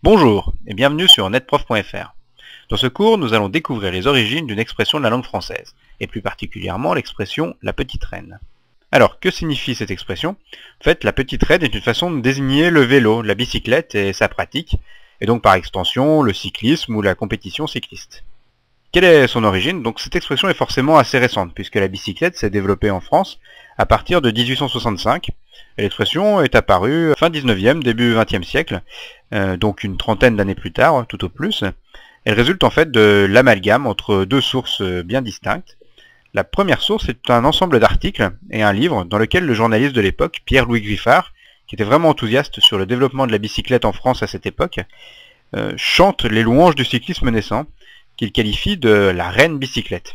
Bonjour et bienvenue sur netprof.fr. Dans ce cours, nous allons découvrir les origines d'une expression de la langue française, et plus particulièrement l'expression « la petite reine ». Alors, que signifie cette expression? En fait, la petite reine est une façon de désigner le vélo, la bicyclette et sa pratique, et donc par extension le cyclisme ou la compétition cycliste. Quelle est son origine? Donc cette expression est forcément assez récente, puisque la bicyclette s'est développée en France à partir de 1865, et l'expression est apparue fin 19e, début 20e siècle, donc une trentaine d'années plus tard, tout au plus. Elle résulte en fait de l'amalgame entre deux sources bien distinctes. La première source est un ensemble d'articles et un livre dans lequel le journaliste de l'époque, Pierre-Louis Griffard, qui était vraiment enthousiaste sur le développement de la bicyclette en France à cette époque, chante les louanges du cyclisme naissant, qu'il qualifie de la reine bicyclette.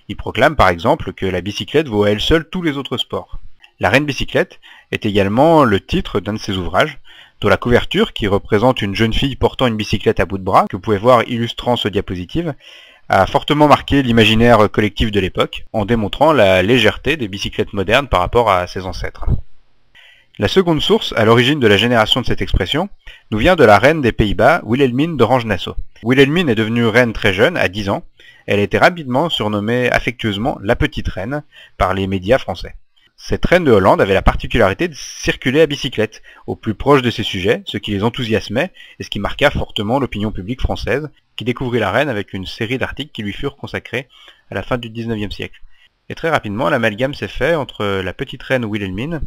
Il proclame par exemple que la bicyclette vaut à elle seule tous les autres sports. La reine bicyclette est également le titre d'un de ses ouvrages, dont la couverture, qui représente une jeune fille portant une bicyclette à bout de bras, que vous pouvez voir illustrant ce diapositive, a fortement marqué l'imaginaire collectif de l'époque, en démontrant la légèreté des bicyclettes modernes par rapport à ses ancêtres. La seconde source, à l'origine de la génération de cette expression, nous vient de la reine des Pays-Bas, Wilhelmine d'Orange-Nassau. Wilhelmine est devenue reine très jeune, à 10 ans. Elle a été rapidement surnommée affectueusement la petite reine par les médias français. Cette reine de Hollande avait la particularité de circuler à bicyclette, au plus proche de ses sujets, ce qui les enthousiasmait et ce qui marqua fortement l'opinion publique française, qui découvrit la reine avec une série d'articles qui lui furent consacrés à la fin du 19e siècle. Et très rapidement, l'amalgame s'est fait entre la petite reine Wilhelmine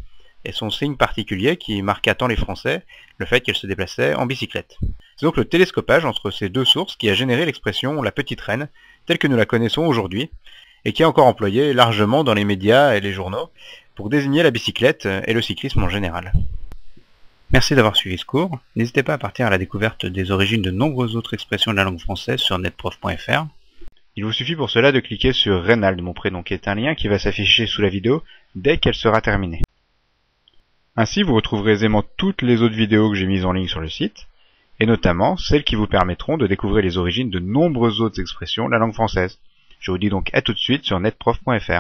et son signe particulier qui marqua tant les Français, le fait qu'elle se déplaçait en bicyclette. C'est donc le télescopage entre ces deux sources qui a généré l'expression « la petite reine » telle que nous la connaissons aujourd'hui, et qui est encore employée largement dans les médias et les journaux pour désigner la bicyclette et le cyclisme en général. Merci d'avoir suivi ce cours. N'hésitez pas à partir à la découverte des origines de nombreuses autres expressions de la langue française sur netprof.fr. Il vous suffit pour cela de cliquer sur Reynald, mon prénom, qui est un lien qui va s'afficher sous la vidéo dès qu'elle sera terminée. Ainsi, vous retrouverez aisément toutes les autres vidéos que j'ai mises en ligne sur le site, et notamment celles qui vous permettront de découvrir les origines de nombreuses autres expressions de la langue française. Je vous dis donc à tout de suite sur netprof.fr.